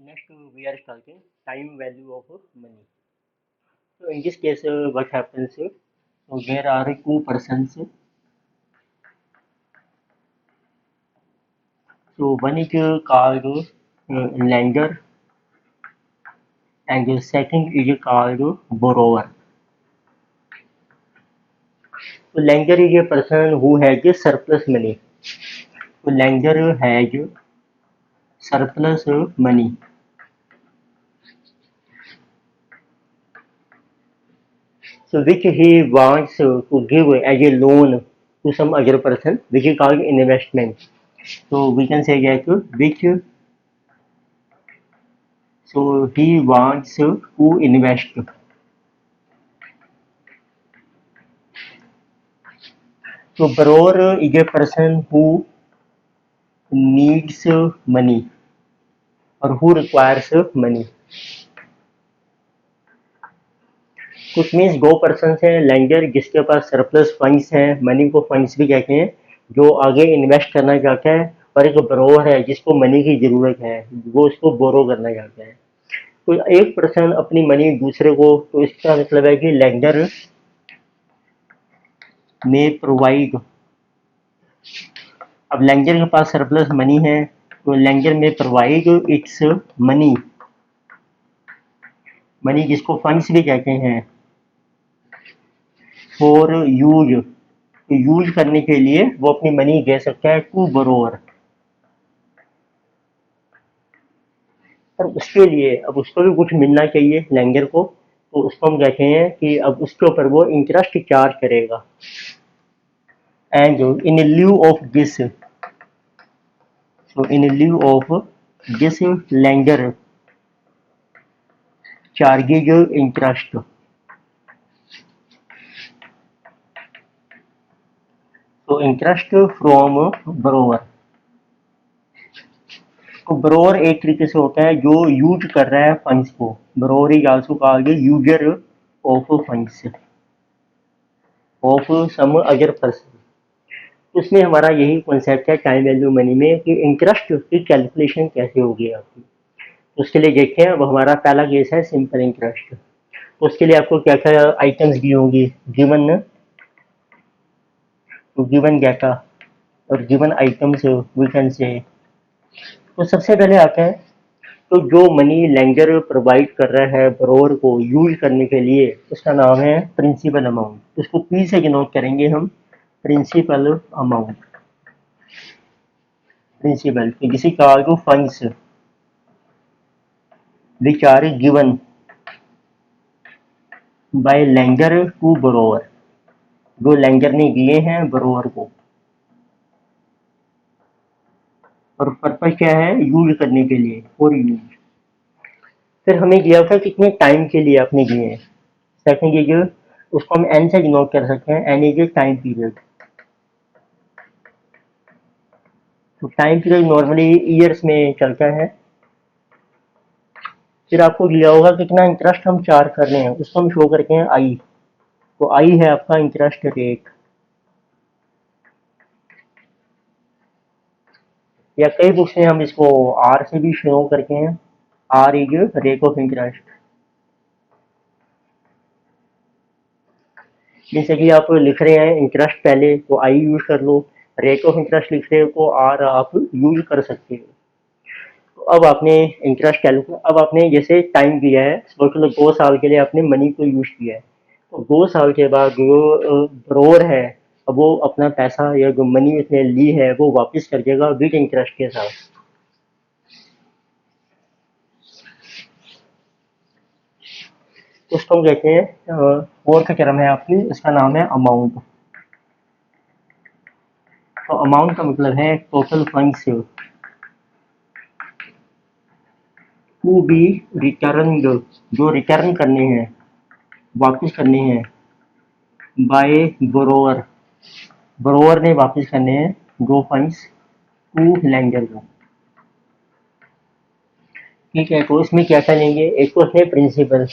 next we are talking time value of money. So in this case, what happens? So there are two persons. So one is called lender, and the second is called borrower. So lender is a person who has a surplus money. So lender has surplus money. So which he wants to give as a loan to some other person, which is called investment. So we can say that which so he wants to invest. So borrower is a person who needs money or who requires money. कुछ means दो person है lender जिसके पास surplus funds हैं, money को funds भी कहते हैं, जो आगे इन्वेस्ट करना चाहता है, और एक borrower है जिसको मनी की जरूरत है, वो उसको बोरो करना चाहता है। तो एक पर्सन अपनी मनी दूसरे को, तो इसका मतलब है कि लेंडर में प्रोवाइड, अब लेंडर के पास सरप्लस मनी है तो लेंडर में प्रोवाइड इट्स मनी, मनी जिसको फंड्स भी कहते हैं, फॉर यूज, तो यूज करने के लिए वो अपनी मनी दे सकता है टू बोरोवर। पर उसके लिए अब उसको भी कुछ मिलना चाहिए लेंडर को, तो उसको हम कहते हैं कि अब उसके ऊपर वो इंटरेस्ट चार्ज करेगा। And in lieu of this, so in lieu of this lender charges interest, so interest from borrower। तो borrower एक तरीके से होता है जो यूज कर रहा है फंड्स को, borrower is also called user of funds of some other person. उसमें हमारा यही कॉन्सेप्ट है टाइम वैल्यू मनी में कि इंटरेस्ट की कैलकुलेशन कैसे होगी आपकी। तो उसके लिए देखते हैं, अब हमारा पहला केस है सिंपल इंटरेस्ट। तो उसके लिए आपको क्या क्या आइटम्स दी होंगी, गिवन डाटा और given items we can say. तो सबसे पहले आता है, तो जो मनी लेंडर प्रोवाइड कर रहा है borrower को यूज करने के लिए, उसका नाम है प्रिंसिपल अमाउंट। उसको पी से डिनोट करेंगे हम, principal amount. Principal this is called to funds which are given by lender to borrower, जो लेंडर ने दिए हैं borrower को, और पर्पज क्या है, यूज करने के लिए, फॉर यूज। फिर हमें दिया था कितने टाइम के लिए आपने दिए हैं। सेकंड ये जो उसको हम एन से डिनोट कर सकते हैं, एन इज टाइम पीरियड। तो टाइम पीरियड नॉर्मली ईयर्स में चलता है। फिर आपको दिया होगा कितना इंटरेस्ट हम चार्ज कर रहे हैं, उसको हम शो करते हैं आई। तो आई है आपका इंटरेस्ट रेट, या कई बुक्स में हम इसको आर से भी शो करते हैं, R is rate of interest. जैसे कि आप लिख रहे हैं इंटरेस्ट पहले तो आई यूज कर लो, रेट ऑफ इंटरेस्ट लिख रहे हो तो आर आप यूज कर सकते हो। तो अब आपने इंटरेस्ट कैलकुलेट, अब आपने जैसे टाइम दिया है, सपोज करो 2 साल के लिए आपने मनी को यूज किया है, तो 2 साल के बाद जो borrower है, अब वो अपना पैसा या जो मनी उसने ली है वो वापस कर देगा विद इंटरेस्ट के साथ। उसको हम कहते हैं और का टर्म है आपकी, इसका नाम है अमाउंट। तो अमाउंट का मतलब है total funds to be return, जो रिटर्न करने हैं, वापस करने हैं, बाय बोरोवर, बोरोवर ने वापस करने हैं जो फंड्स टू लेंडर को। ठीक है, तो इसमें क्या क्या लेंगे, एक तो है प्रिंसिपल।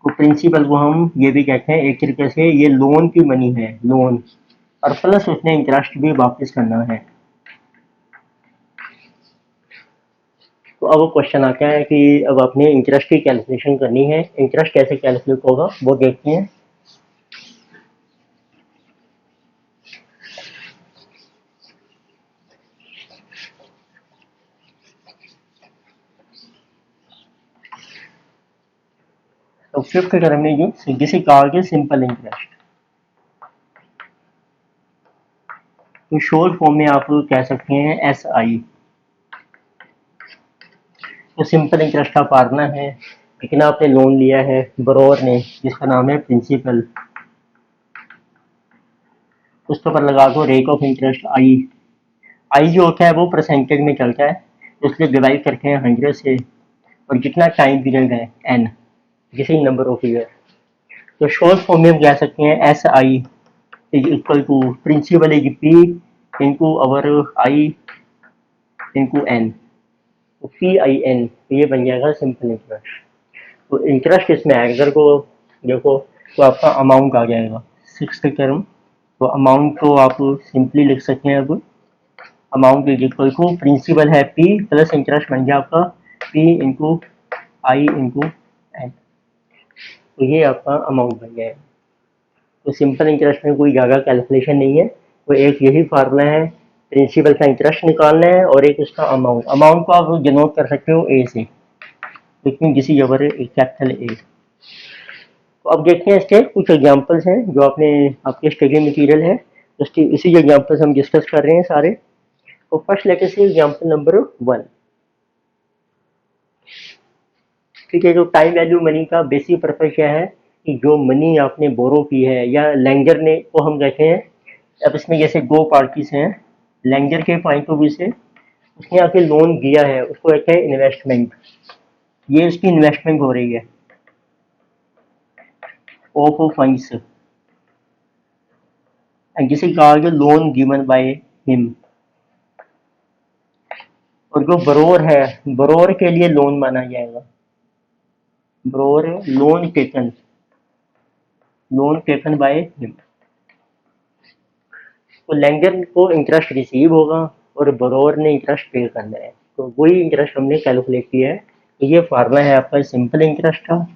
तो प्रिंसिपल को हम ये भी कहते हैं एक तरीके से ये लोन की मनी है, लोन, और प्लस उसने इंटरेस्ट भी वापस करना है। तो अब क्वेश्चन आता है कि अब अपने इंटरेस्ट की कैलकुलेशन करनी है। इंटरेस्ट कैसे कैलकुलेट होगा वो देखते हैं। तो फिफ्थ टर्म में जो जिसे कहा गया सिंपल इंटरेस्ट, तो शॉर्ट फॉर्म में आप कह सकते हैं एस आई। तो सिंपल इंटरेस्ट का फार्मूला है, कितना आपने लोन लिया है बरोर ने, जिसका नाम है प्रिंसिपल, उसके ऊपर लगा दो रेट ऑफ इंटरेस्ट आई। आई जो होता है वो परसेंटेज में चलता है, तो इसलिए डिवाइड करते हैं 100 से, और जितना टाइम पीरियड है एन, जिसे नंबर ऑफ ईयर। तो शॉर्ट फॉर्म में हम कह सकते हैं S I is equal to principal is P into our I into N, तो पी आई एन, ये बन जाएगा सिंपल इंटरेस्ट। तो इंटरेस्ट इसमें आएगा, अगर को देखो तो आपका अमाउंट आ जाएगा सिक्स टर्म। तो अमाउंट को आप सिंपली लिख सकते हैं, अब amount is equal to principal है पी प्लस इंटरेस्ट बन गया आपका P into I into N, तो ये आपका अमाउंट बन जाएगा। तो सिंपल इंटरेस्ट में कोई ज़्यादा कैलकुलेशन नहीं है, तो एक यही फार्मूला है, प्रिंसिपल का इंटरेस्ट निकालना है और एक उसका अमाउंट। अमाउंट को आप डिनोट कर सकते हो ए से, लेकिन किसी जबर कैपिटल ए। तो अब देखते हैं इसके कुछ एग्जांपल्स हैं जो आपने आपके स्टडी मटेरियल है, उसकी इसी एग्जांपल्स हम डिस्कस कर रहे हैं सारे। तो फर्स्ट लेके से एग्जांपल नंबर 1। ठीक है, जो टाइम वैल्यू मनी का बेसिक पर्पज क्या है कि जो मनी आपने बोरो की है या लेंडर ने, को हम कहते हैं, अब इसमें जैसे दो पार्टीज हैं, लेंडर के पॉइंट ऑफ व्यू से उसने आके लोन दिया है, उसको कहते हैं इन्वेस्टमेंट, ये उसकी इन्वेस्टमेंट हो रही है ऑफ फंड्स, जिसे कहा गया लोन गिवन बाय हिम। और जो बरोर है, बरोर के लिए लोन माना जाएगा, बरोर लोन टेकन बाय हिम। तो लेंडर को इंटरेस्ट रिसीव होगा और बरोर ने इंटरेस्ट पे करना है, तो वही इंटरेस्ट हमने कैलकुलेट किया है। तो ये फार्मूला है आपका सिंपल इंटरेस्ट का,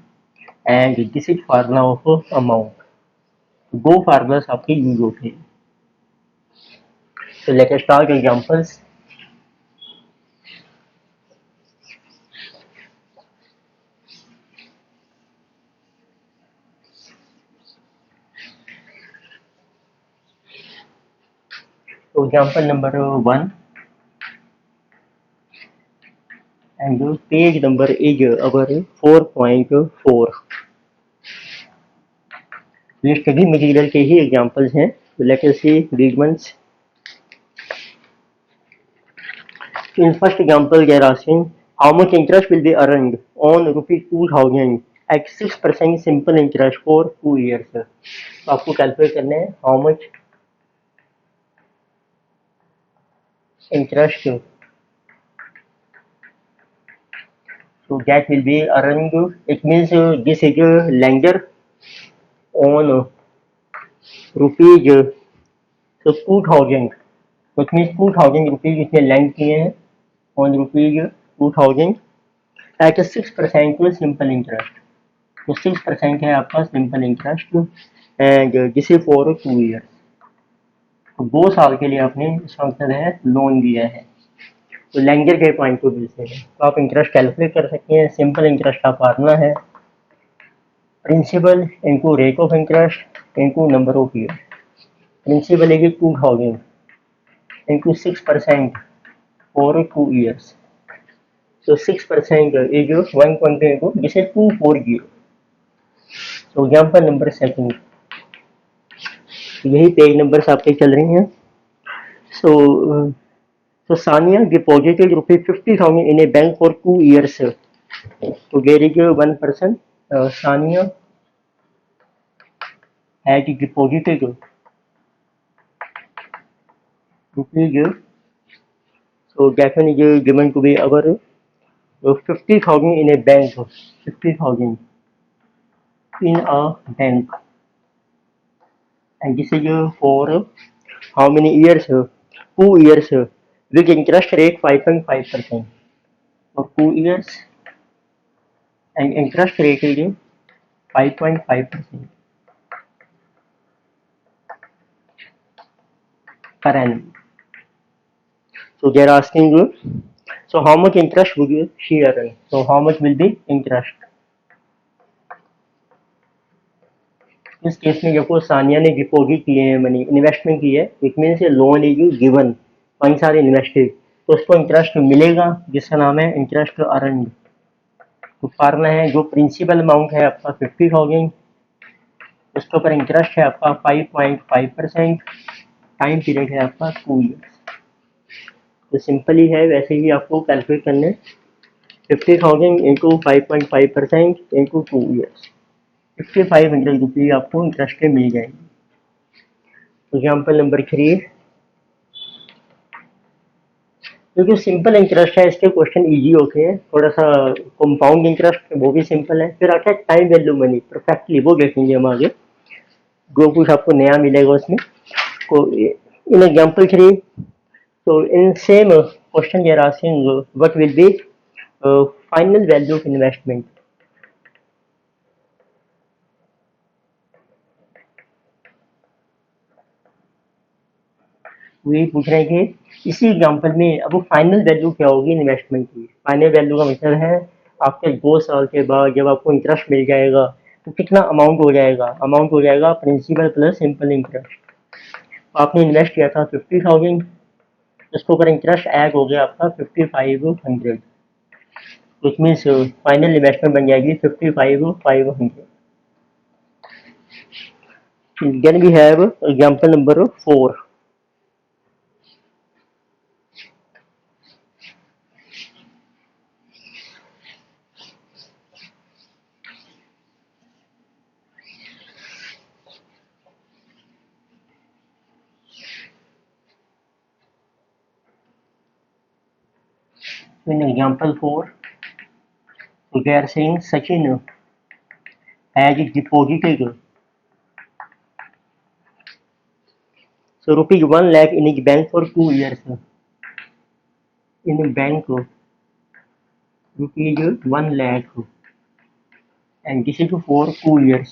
and this is formula of amount. दो फार्मूलास आपके यूज होते हैं। तो लेट अस स्टार्ट एग्जांपल्स। तो example number 1 and the page number is our 4.4। ये स्टडी मटेरियल के ही एग्जांपल्स हैं। तो let us see read once. In first example they are asking how much interest will be earned on rupees 2000 at 6% simple interest for 2 years। तो आपको calculate करना है how much interest, so that will be earned, it means this is lender on rupees, so 2000, which means 2000 rupees इसने land किए हैं on rupees 2000 at 6% simple interest. तो 6% है आपका सिंपल इंटरेस्ट, एंड जिसे फॉर 2 ईयर, तो 2 साल के लिए आपने इसका मतलब है लोन दिया है। तो लेंडर के पॉइंट ऑफ व्यू से तो आप इंटरेस्ट कैलकुलेट कर सकते हैं। सिंपल इंटरेस्ट का फार्मूला है principal into rate of interest into number of year. Principal है 2000 into 6% for 2 years, so 6% is 1.2, this is 240। so example number 2, यही पेज नंबर्स आपके चल रही हैं। so so Sania deposited rupees 50,000 in a bank for 2 years, so there is one person, Sania had deposited rupees, so that one is given to be our 50,000 in a bank, 50,000 in a bank, and this is for how many years, 2 years with interest rate 5.5%। for 2 years and interest rate is 5.5% per annum. So they are asking you, so how much interest would she earn? So how much will be interest? इस case में देखो सानिया ने deposit किए हैं money, investment की है, it means loan is given, funds are invested, तो उसको इंटरेस्ट मिलेगा जिसका नाम है इंटरेस्ट अर्न। तो फार्मूला है, जो प्रिंसिपल अमाउंट है आपका 50,000, उसके ऊपर इंटरेस्ट है आपका 5.5%, टाइम पीरियड है आपका 2 ईयर्स। तो सिंपल ही है, वैसे ही आपको कैलकुलेट करने, 50,000 इंटू 5.5% इंटू 2 ईयर्स, 5,500 रुपये आपको इंटरेस्ट में मिल जाएंगे। एग्जाम्पल नंबर 3, क्योंकि सिंपल इंटरेस्ट है इसके क्वेश्चन इजी होते हैं, थोड़ा सा कंपाउंड इंटरेस्ट वो भी सिंपल है। फिर आता है टाइम वैल्यू मनी, परफेक्टली वो देखेंगे हम आगे, जो कुछ आपको नया मिलेगा उसमें। तो इन एग्जाम्पल 3, तो in same question they are asking what will be final value of investment. वही पूछ रहे हैं कि इसी एग्जाम्पल में अब वो फाइनल वैल्यू क्या होगी इन्वेस्टमेंट की। फाइनल वैल्यू का मतलब है आपके 2 साल के बाद जब आपको इंटरेस्ट मिल जाएगा तो कितना अमाउंट हो जाएगा। अमाउंट हो जाएगा प्रिंसिपल प्लस सिंपल इंटरेस्ट। आपने इन्वेस्ट किया था 50,000, उसके ऊपर इंटरेस्ट ऐड हो गया आपका 5,500, which means फाइनल इन्वेस्टमेंट बन जाएगी 55,500। Then we have example number 4. In example 4, so they are saying Sachin has deposited so rupees 1 lakh in his bank for 2 years. In a bank, rupees 1 lakh, and this is for 2 years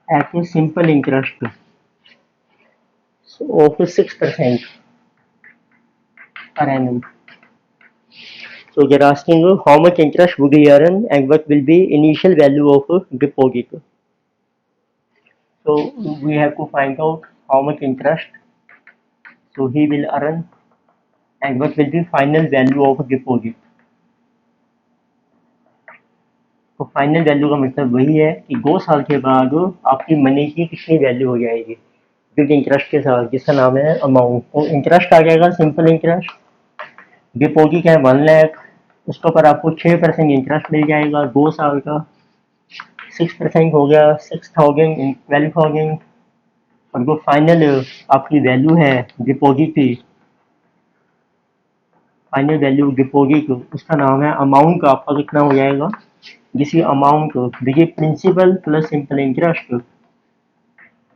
at a simple interest of 6% per annum. So they are asking how much interest would he earn and what will be initial value of deposit. So we have to find out how much interest so he will earn and what will be final value of deposit. तो final value का मतलब वही है कि 2 साल के बाद आपकी मनी की कितनी वैल्यू हो जाएगी विद इंटरेस्ट के साथ, जिसका नाम है अमाउंट। तो इंटरेस्ट आ जाएगा सिंपल इंटरेस्ट, डिपॉजिट है 1 लाख, उसके ऊपर आपको 6% इंटरेस्ट मिल जाएगा 2 साल का, 6% हो गया 6,000 12,000। और जो फाइनल आपकी वैल्यू है डिपॉजिट की, फाइनल वैल्यू डिपॉजिट उसका नाम है अमाउंट, आपका कितना हो जाएगा, जिसकी अमाउंट देखिए principal plus simple interest,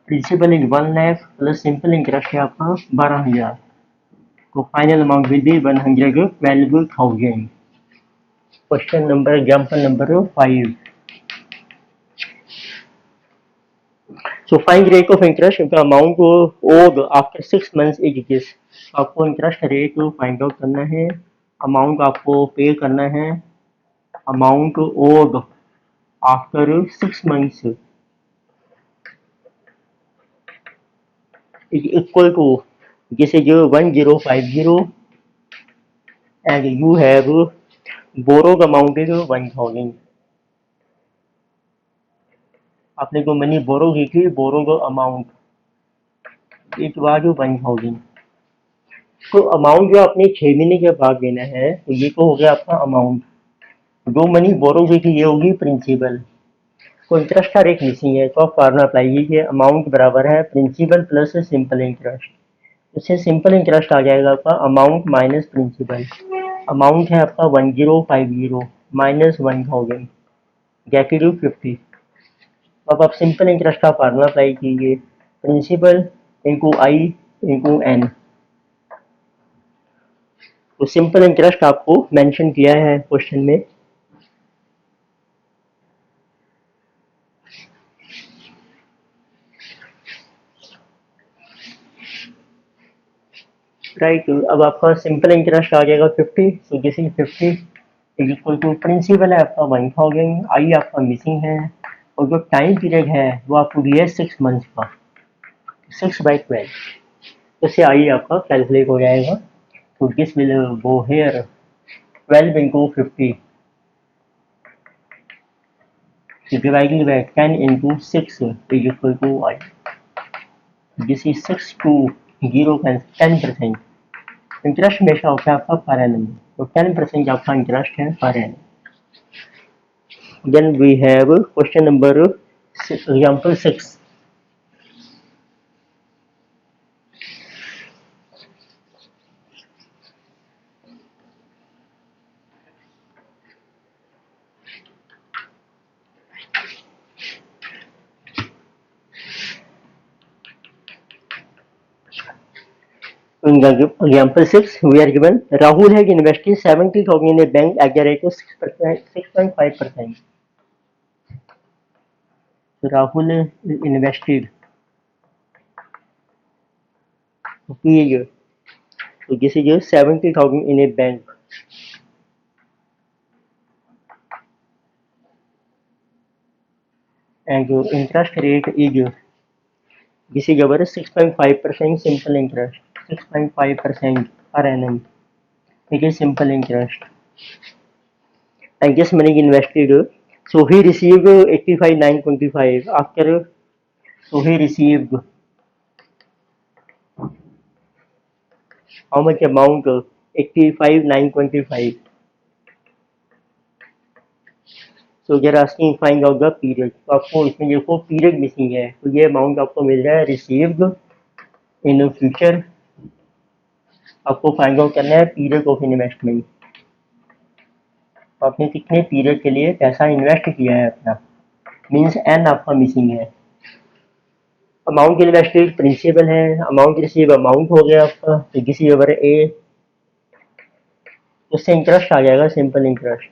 principal is 1 lakh plus simple interest है आपका 12,000, तो final amount will be 112,000। Question number example number 5, so find rate of interest if the amount owed after 6 months is this। आपको interest rate find out करना है, amount आपको pay करना है, amount owed after 6 months is equal to this is 1050 and you have borrowed amount is 1,000। आपने जो money borrow की थी, बोरो का अमाउंट इट वाज 1,000। तो अमाउंट जो आपने 6 महीने के बाद देना है, तो ये तो हो गया आपका अमाउंट। जो मनी बोरो की थी ये होगी प्रिंसिपल। तो इंटरेस्ट का रेट मिसिंग है, तो आप फार्मूला अप्लाई कीजिए, अमाउंट बराबर है प्रिंसिपल प्लस सिंपल इंटरेस्ट। उससे सिंपल इंटरेस्ट आ जाएगा आपका अमाउंट माइनस प्रिंसिपल। अमाउंट है आपका 1050 माइनस 1,000 गेट टू 50। अब आप सिंपल इंटरेस्ट का फार्मूला अप्लाई कीजिए, principal into I into N. तो सिंपल इंटरेस्ट आपको मेंशन किया है क्वेश्चन में। राइट, अब आपका सिंपल इंटरेस्ट आ जाएगा 50। तो जैसे 50 इज इक्वल टू प्रिंसिपल है आपका 1000, आई आपका मिसिंग है, और जो टाइम पीरियड है वो आपको दिया है 6 मंथ्स का, 6/12। तो इससे आई आपका कैलकुलेट हो जाएगा। तो this will go here 12 into 50 divided by 10 into 6 is equal to I. This is 6 to 0 and 10%। Interest हमेशा होता है आपका पर एनम, तो 10% आपका इंटरेस्ट है per annum. Then we have question number example 6। In example 6, we are given Rahul has invested 70,000 in a bank at the rate of 6%, 6.5%. So Rahul invested here. So this is 70,000 in a bank, and your interest rate is this is our 6.5% simple interest, 6.5% per annum. It is simple interest. And this money invested. So he received 85,925 after. So he received how much amount? 85,925. So they are asking find out the period। तो आपको इसमें देखो period missing है, तो ये amount आपको मिल रहा है रिसीव्ड इन फ्यूचर। आपको फाइंड आउट करना है पीरियड ऑफ इन्वेस्टमेंट। तो आपने कितने पीरियड के लिए पैसा इन्वेस्ट किया है अपना, मीन्स एन आपका मिसिंग है। अमाउंट इन्वेस्टेड प्रिंसिपल है, अमाउंट रिसीव अमाउंट हो गया आपका, तो किसी ओवर ए, उससे इंटरेस्ट आ जाएगा simple interest.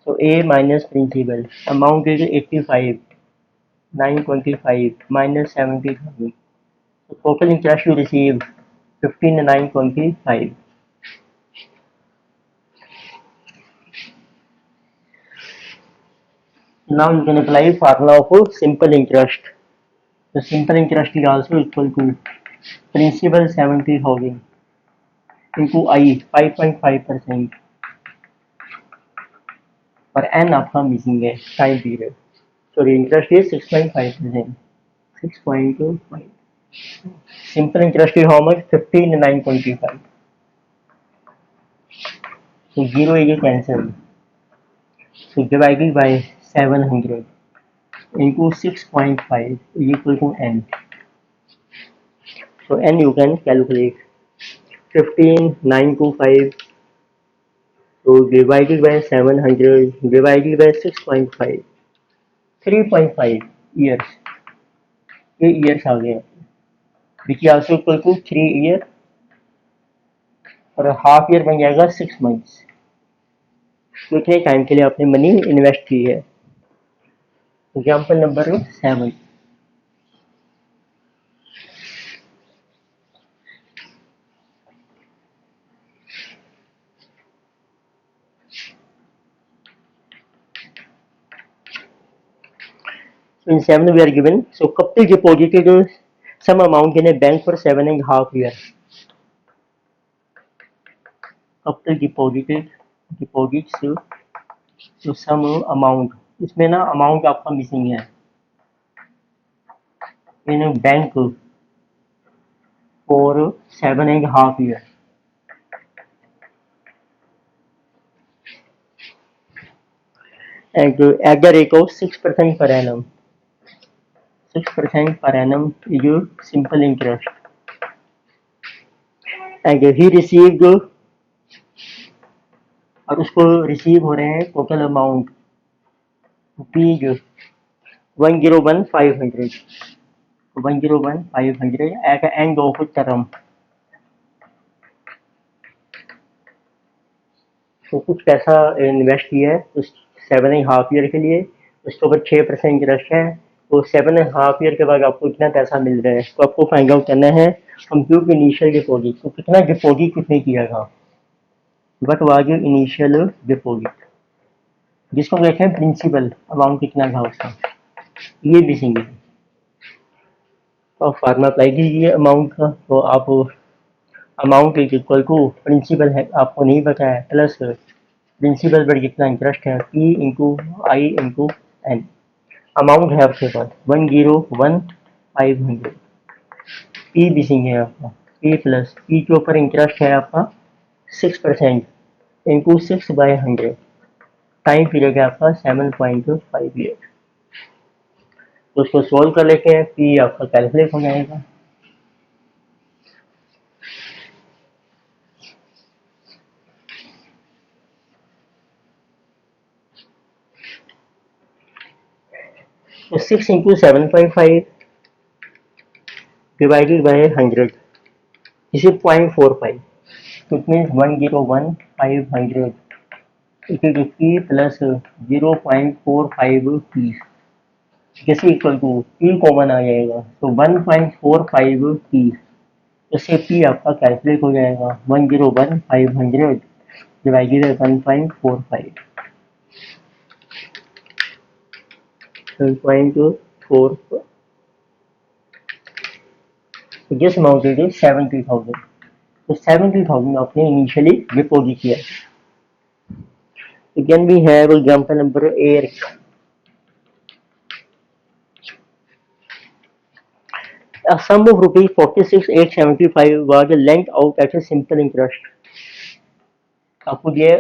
So A minus principal amount is 85,925 minus 70,000. So total interest you receive 15,925. Now you can apply formula of simple interest. The simple interest is also equal to principal 70,000 into I 5.5% पर n आपका missing है time period. Sorry interest is 6.5%, 6.5। Simple interest is how much? 15,925. So 0 is cancelled. So divided by 700 into 6.5 is equal to n. So n you can calculate 15,925. So divided by 700 divided by 6.5, 3.5 years। ये years आ गया, which is also equal to 3 year, और half year बन जाएगा 6 months। तो इतने time के लिए आपने मनी इन्वेस्ट की है। Example number 7। So in 7 we are given, so couple deposited some amount in a bank for 7.5 years। couple deposits to some amount, इसमें ना अमाउंट आपका मिसिंग है इन bank for 7.5 years। and at the rate of 6% per annum, 6% per annum is simple interest। and he received, और उसको receive हो रहे हैं total amount rupees 101,500, 101,500 at the end of term। तो कुछ पैसा इन्वेस्ट किया है तो 7.5 ईयर के लिए, उसके ऊपर 6% इंटरेस्ट है, तो 7.5 ईयर के बाद आपको इतना पैसा मिल रहा है। तो आपको फाइंड आउट करना है कंप्यूट इनिशियल डिपॉजिट, तो कितना डिपॉजिट कितने किया था, what was your initial deposit, जिसको कहते हैं प्रिंसिपल अमाउंट कितना था उसका, ये देखेंगे। तो फार्मूला अप्लाई कीजिए अमाउंट का, तो आप amount is equal to principal है आपको नहीं पता है प्लस प्रिंसिपल पर जितना इंटरेस्ट है P into I into N. Amount है आपके पास 101,500, पी मिसिंग है आपका, पी प्लस पी के ऊपर इंटरेस्ट है आपका 6% इंटू 6/100, टाइम पीरियड है आपका 7.5 ईयर। तो उसको सोल्व कर लेते हैं, पी आपका कैलकुलेट हो जाएगा। तो 6 इंटू 7.5 डिवाइडेड बाय 100 इसे 0.45, तो it means 101,500 equal to P plus 0.45 P, जैसे इक्वल टू पी कॉमन आ जाएगा तो 1.45 पी, इससे पी आपका कैलकुलेट हो जाएगा 101,500 डिवाइडेड बाय 1.45, 1.4, जिस अमाउंट इज 70,000। तो 70,000 आपने इनिशियली डिपॉजिट किया। Again we have example number 8. A sum of rupees 46,875 was lent out at a simple interest. आपको दिया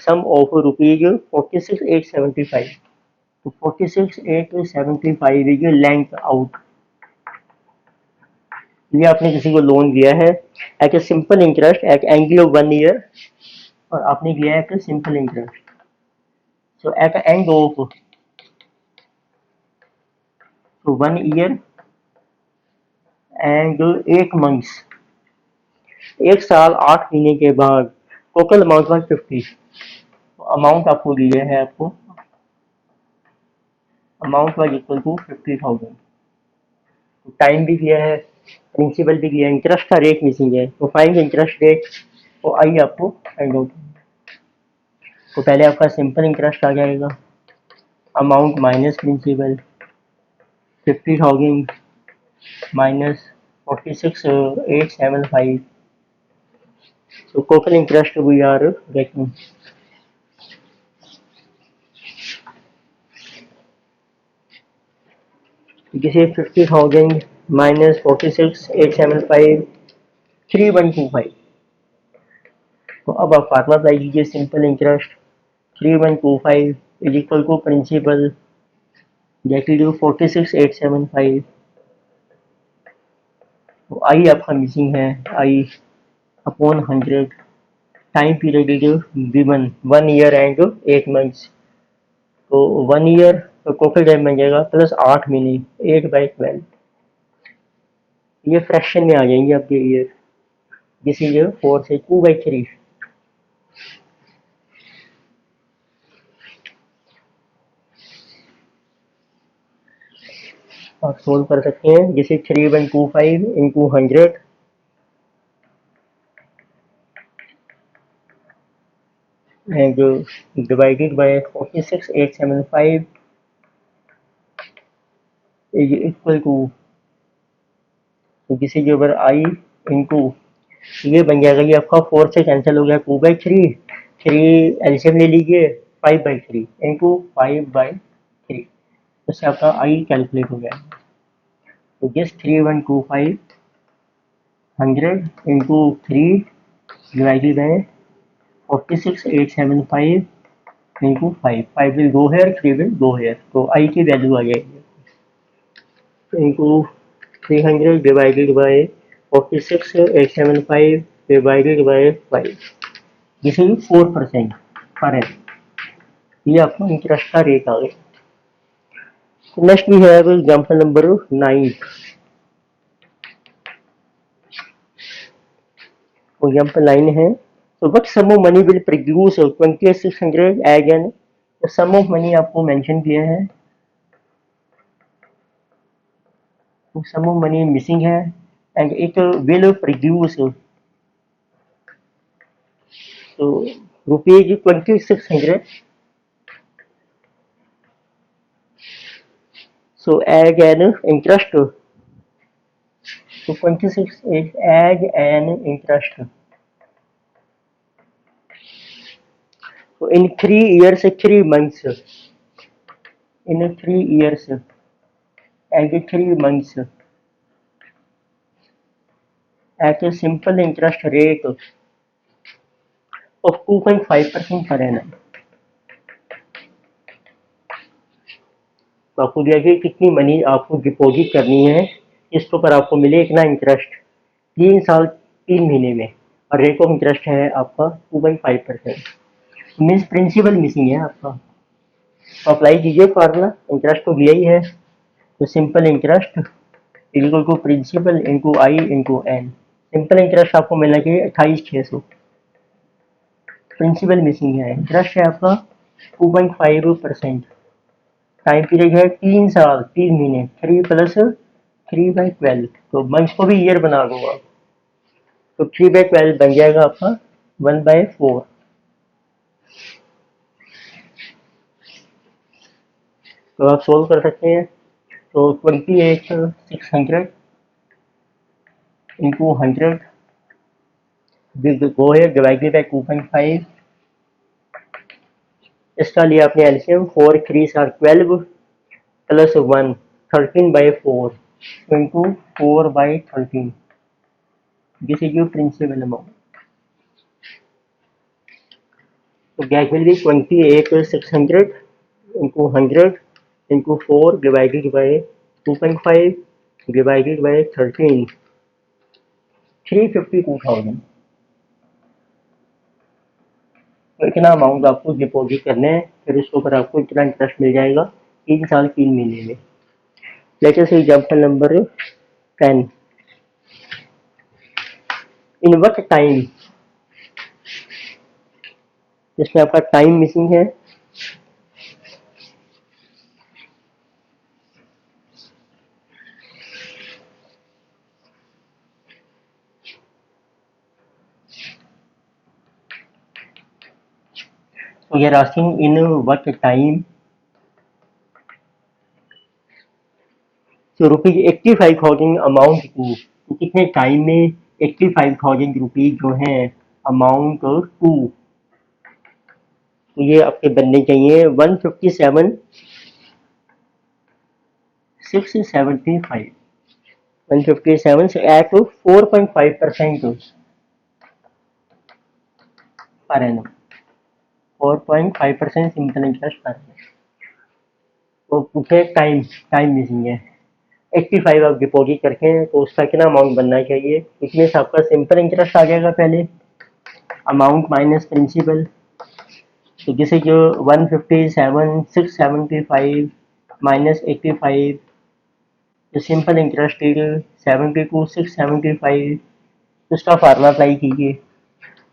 सम ऑफ रुपीज 46,875, तो 46,875 इज लेंट आउट, ये आपने किसी को लोन दिया है at a simple interest at end of 1 year, और आपने दिया है at simple interest, so at end of 1 year and 8 months, 1 साल 8 महीने के बाद टोटल अमाउंट 150, अमाउंट आपको दिया है, आपको amount was equal to 50,000, time भी दिया है, प्रिंसिपल भी दिया है, इंटरेस्ट का रेट मिसिंग है, तो फाइंड इंटरेस्ट रेट, तो आइए आपको फाइंड आउट। तो पहले आपका सिंपल इंटरेस्ट आ जाएगा, amount minus principal 50,000 minus 46,875, so total interest we are getting this is 50,000 minus 46,875 3125। तो अब आप फार्मूला अप्लाई कीजिए, simple interest 3125 is equal to principal get to 46,875, तो आई आपका मिसिंग है, I upon 100, time period is given 1 year and 8 months, तो 1 year तो total time बन जाएगा प्लस 8 महीने 8/12, ये फ्रैक्शन में आ जाएंगे आपके ईयर, दिस इज 4 से 2/3, आप सोल्व कर सकते हैं, जैसे 3125 into 100 and divided by 46,875 is equal to, तो this is over I into, ये बन जाएगा, ये आपका 4 से कैंसिल हो गया 2/3, 3 एलसीएम ले लीजिए 5/3 इंटू 5/3, उससे आपका आई कैलकुलेट हो गया। तो जिस 3125 100 into 3 divided by 46,875 into 5 will go here, 3 will go here, तो आई की वैल्यू आ जाएगी into 300 divided by 46,875 divided by 5, this is 4% पर एन, ये आपका इंटरेस्ट का रेट आ गया। Next we have example number 9। Example 9 है So what sum of money will produce 28,600 again? तो sum of money आपको मेंशन किया है, तो sum of money मिसिंग है एंड इट विल प्रोड्यूस तो rupees 2600. So as an interest, so 26 is as an interest. So in 3 years, 3 months, in 3 years, and 3 months, at a simple interest rate of 2.5% per annum. तो आपको दिया कि कितनी money आपको deposit करनी है इसके ऊपर आपको मिले इतना इंटरेस्ट 3 साल 3 महीने में, और रेट ऑफ इंटरेस्ट है आपका 2.5%. मीन्स प्रिंसिपल मिसिंग है आपका. तो अप्लाई कीजिए फार्मूला, इंटरेस्ट तो दिया ही है, तो simple interest equal to principal into I into N. Simple interest आपको मिलना चाहिए 28,600. प्रिंसिपल मिसिंग है, इंटरेस्ट है आपका 2.5%. टाइम पीरियड है 3 साल 3 महीने, 3 + 3/12, तो मंथ्स को भी ईयर बना दो आप, तो 3/12 बन जाएगा आपका 1/4. तो आप सोल्व कर सकते हैं. तो 28,600 इंटू 100 वो है डिवाइडेड बाई 2.5. इसका लिया आपने LCM, 4 3 12 plus 1 13/4 into 4/13. This is your principal amount. तो क्या मिल गई 28,600 into 100 into 4 divided by 2.5 divided by 13, 352,000. तो इतना अमाउंट आपको डिपॉजिट करना है, फिर उसके ऊपर आपको इतना इंटरेस्ट मिल जाएगा 3 साल 3 महीने में. Let us see example number 10. In what time, जिसमें आपका टाइम मिसिंग है. तो ये आस्किंग इन व्हाट टाइम. तो रुपीज 85,000 अमाउंट टू, तो कितने टाइम में 85,000 रुपीज जो है अमाउंट टू, तो ये आपके बनने चाहिए 157,675. 157 से at 4.5% per annum, 4.5% simple interest per annum. तो पूछे टाइम, टाइम मिसिंग है. 85 आप डिपॉजिट करके हैं, तो उसका कितना अमाउंट बनना चाहिए. इसमें से आपका सिंपल इंटरेस्ट आ जाएगा पहले, अमाउंट माइनस प्रिंसिपल. तो जैसे जो 157,675 माइनस 85, तो सिंपल इंटरेस्ट 72,675. उसका फार्मूला अप्लाई कीजिए.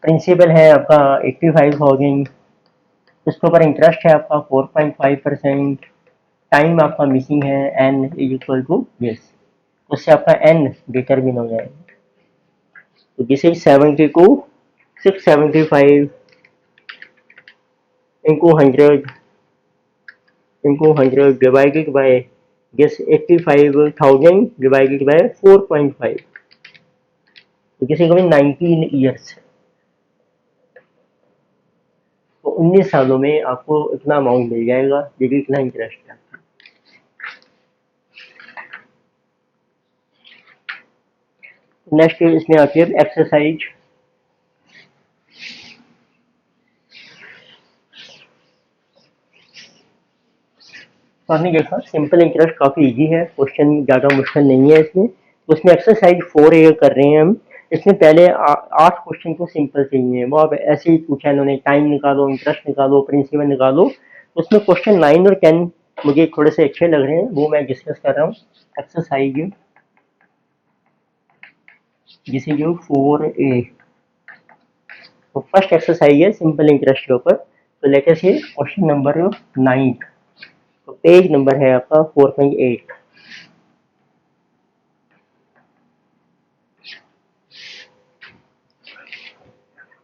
प्रिंसिपल है आपका 85,000, उसके ऊपर इंटरेस्ट है आपका 4.5%. टाइम आपका मिसिंग है n is equal to this, उससे आपका एन डिटरमिन हो जाएगा. तो this is 72,675 into 100 divided by this 85,000 divided by 4.5, तो किसी को भी 19 ईयर्स, तो 19 सालों में आपको इतना अमाउंट मिल जाएगा, देखिए इतना इंटरेस्ट है. नेक्स्ट इसमें आती है एक्सरसाइज. तो आपने देखा सिंपल इंटरेस्ट काफी इजी है, क्वेश्चन ज्यादा मुश्किल नहीं है इसमें. तो उसमें एक्सरसाइज 4A कर रहे हैं हम. इसमें पहले 8 क्वेश्चन तो सिंपल चाहिए, वो आप ऐसे ही पूछा इन्होंने, टाइम निकालो, इंटरेस्ट निकालो, प्रिंसिपल निकालो. तो उसमें क्वेश्चन 9 और 10 मुझे थोड़े से अच्छे लग रहे हैं, वो मैं डिस्कस कर रहा हूँ. एक्सरसाइज जिसे जो 4A. तो फर्स्ट एक्सरसाइज है सिंपल इंटरेस्ट के ऊपर। तो लेट अस से क्वेश्चन नंबर 9। तो पेज नंबर है आपका 4.8।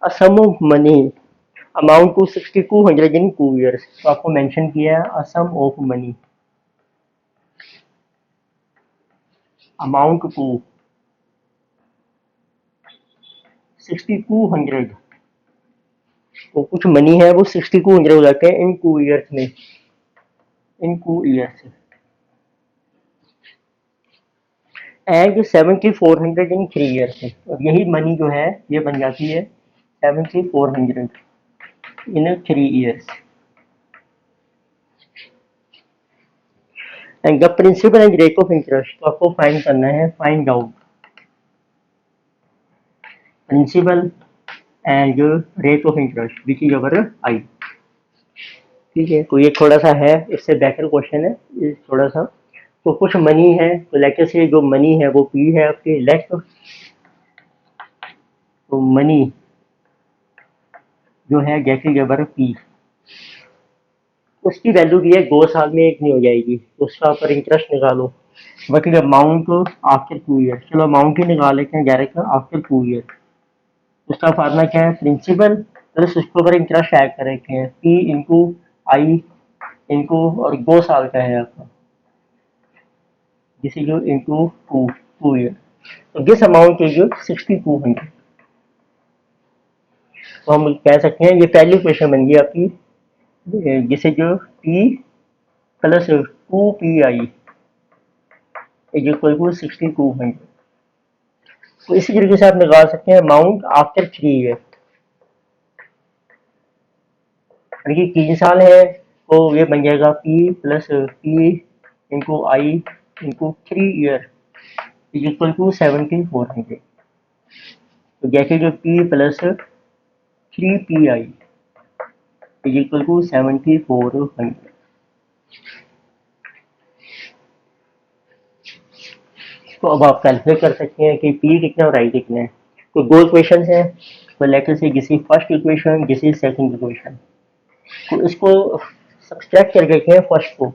A sum of money amount to 6200 in 2 years। तो आपको मेंशन किया है a sum of money amount to 6200। तो कुछ मनी है वो 6200 हो जाते हैं इन 2 years में, इन 2 years। And 7400 in 3 years। और यही मनी जो है ये बन जाती है 7400 in 3 years। And the principal and rate of interest. तो आपको फाइंड करना है, find out principal and rate of interest which is our I. ठीक है, तो ये थोड़ा सा है, इससे बेटर क्वेश्चन है ये थोड़ा सा। तो कुछ मनी है, तो लेके से जो मनी है वो पी है आपके लेफ्ट। तो मनी जो है जैसे जबर पी, उसकी वैल्यू भी है 2 साल में एक नहीं हो जाएगी, तो उसका ऊपर इंटरेस्ट निकालो। बट अमाउंट आफ्टर 2 ईयर, चलो अमाउंट ही निकाल लेते हैं डायरेक्ट आफ्टर 2 ईयर। उसका फार्मूला क्या है, प्रिंसिपल प्लस उसके ऊपर इंटरेस्ट ऐड कर रखे हैं, पी इंटू आई इंटू और 2 साल का है आपका, जिस जो इंटू 2 ईयर। तो दिस अमाउंट इज 6200। तो हम कह सकते हैं ये पहली क्वेश्चन बन गई आपकी, जिसे जो P plus 2 PI is equal to 6200। तो इसी तरीके से आप निकाल सकते हैं अमाउंट आफ्टर 3 ईयर। यानी कि 3 साल है तो ये बन जाएगा P plus P into I into 3 year is equal to 7400। तो जैसे जो P plus 3 PI is equal to 7400। तो अब आप कैलकुलेट कर सकते हैं कि पी कितना और आई कितना है। तो दो इक्वेशन है, तो लेटर से किसी फर्स्ट इक्वेशन किसी सेकंड इक्वेशन, तो इसको सब्सट्रैक्ट करके रखें फर्स्ट को,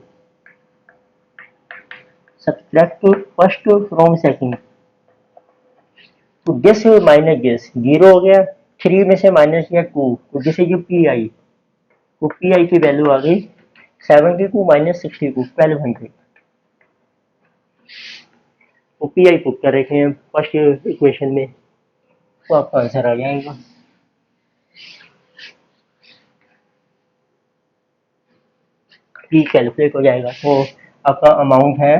सब्सट्रैक्ट फर्स्ट फ्रॉम सेकंड। तो गेस माइनस गेस 0 हो गया, 3 में से माइनस किया 2, तो जैसे जो पी आई, तो पी आई की वैल्यू आ गई 72 माइनस 62 1200। तो पी आई पुट कर रखे हैं फर्स्ट इक्वेशन में, तो आपका आंसर आ जाएगा। पी कैलकुलेट हो जाएगा। तो आपका अमाउंट है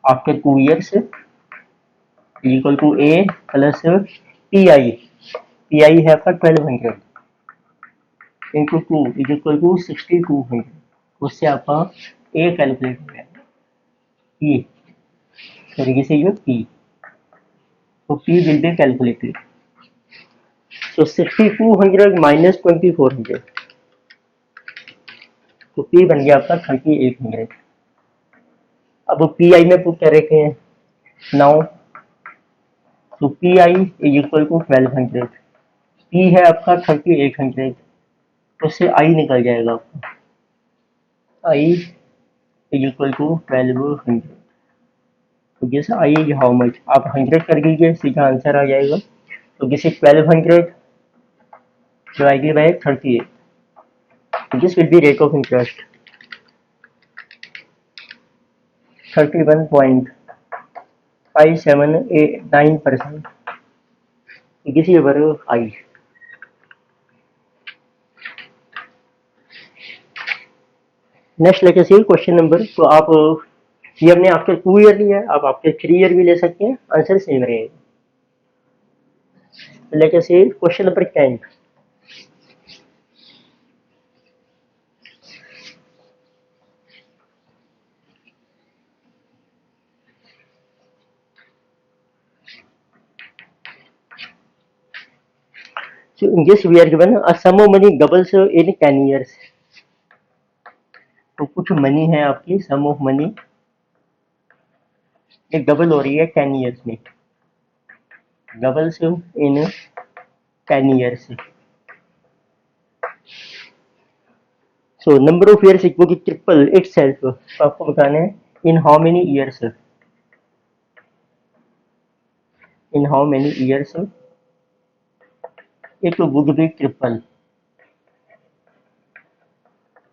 after 2 years equal to A plus P I है आपका 1200 इंटू 2 इज इक्वल टू 6200। उससे आपका ए कैलकुलेट हो जाएगा, पी तरीके से जो पी, तो पी विल बी कैलकुलेटेड। तो 6200 माइनस 2400, तो पी बन गया आपका 3800। अब पी आई में पुट कर रखे हैं नाउ, तो P I is equal to 1200, P है आपका 3800, तो उससे आई निकल जाएगा आपका, आई इज इक्वल टू 1200। तो जैसे आई इज हाउ मच, आप 100 कर दीजिए सीधा आंसर आ जाएगा। तो जैसे 1200 divided by 38, this will be rate of interest 31.5789%। This is our I. Next लेके सी क्वेश्चन नंबर। तो आप ये हमने आफ्टर 2 ईयर लिया है, आप आफ्टर 3 ईयर भी ले सकते हैं, आंसर सेम रहेगा। लेके सी question number 10। So in this we are given a sum of money doubles in 10 years। तो कुछ मनी है आपकी, सम ऑफ मनी ये डबल हो रही है 10 ईयर्स में, doubles in 10 years. So number of years equal to triple itself, तो आपको बताना है in how many years, in how many years it would be triple.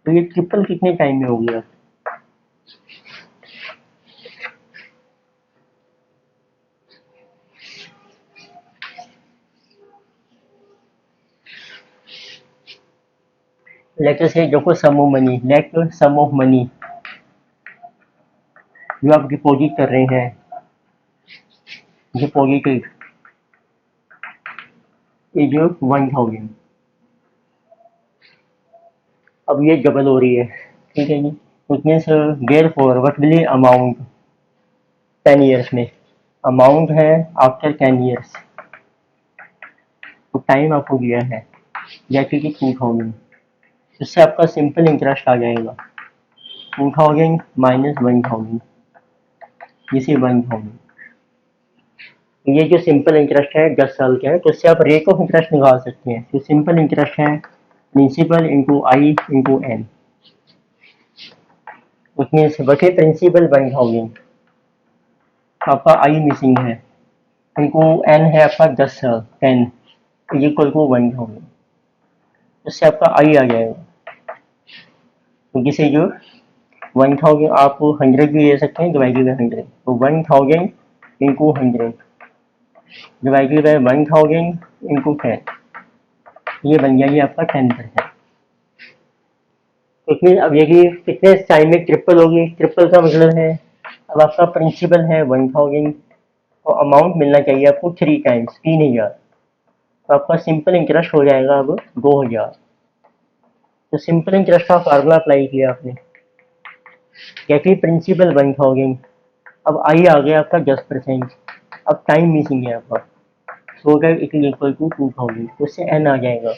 तो ये ट्रिपल कितने टाइम में हो गया? लेट अस से देखो sum of money, let sum of money जो आप डिपॉजिट कर रहे हैं, डिपॉजिटेड इज 1000। अब ये डबल हो रही है, ठीक है जी। It means therefore what will amount 10 years में, अमाउंट है आफ्टर 10 ईयर्स, तो टाइम आपको दिया है जैसे कि 2000। इससे आपका सिंपल इंटरेस्ट आ जाएगा 2000 माइनस 1000, इसे 1000। ये जो सिंपल इंटरेस्ट है 10 साल का है, तो इससे आप रेट ऑफ इंटरेस्ट निकाल सकते हैं। तो सिंपल इंटरेस्ट है principal into I into N, उसमें से बटे प्रिंसिपल 1000, आपका आई मिसिंग है, इनको एन है आपका 10 साल 10 इक्वल टू 1000, इससे आपका आई आ जाएगा। तो जिसे जो 1000 आप 100 भी ले सकते हैं डिवाइडेड बाई 100, तो 1000 इंटू 100 डिवाइडेड बाई 1000 इंटू 10, ये बन जाएगी आपका 10%। तो इसमें अब यदि कितने टाइम में ट्रिपल होगी, ट्रिपल का मतलब है अब आपका प्रिंसिपल है 1000 और अमाउंट मिलना चाहिए आपको 3 टाइम्स 3000, तो आपका सिंपल इंटरेस्ट हो जाएगा अब 2000। तो सिंपल इंटरेस्ट का फार्मूला अप्लाई किया आपने, जैसे प्रिंसिपल 1000, अब आई आ गया आपका 10%, अब टाइम मिसिंग है आपका, so that it is equal to 2000, तो इससे एन आ जाएगा।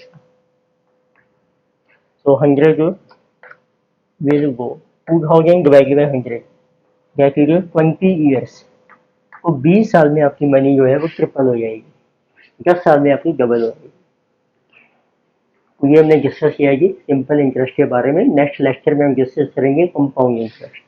तो 100 will go 2000 divided by 100 that is 20 years, तो 20 साल में आपकी मनी जो है वो ट्रिपल हो जाएगी, 10 साल में आपकी डबल हो जाएगी। तो ये हमने डिस्कस किया जी सिंपल इंटरेस्ट के बारे में। नेक्स्ट लेक्चर में हम डिस्कस करेंगे कंपाउंड इंटरेस्ट।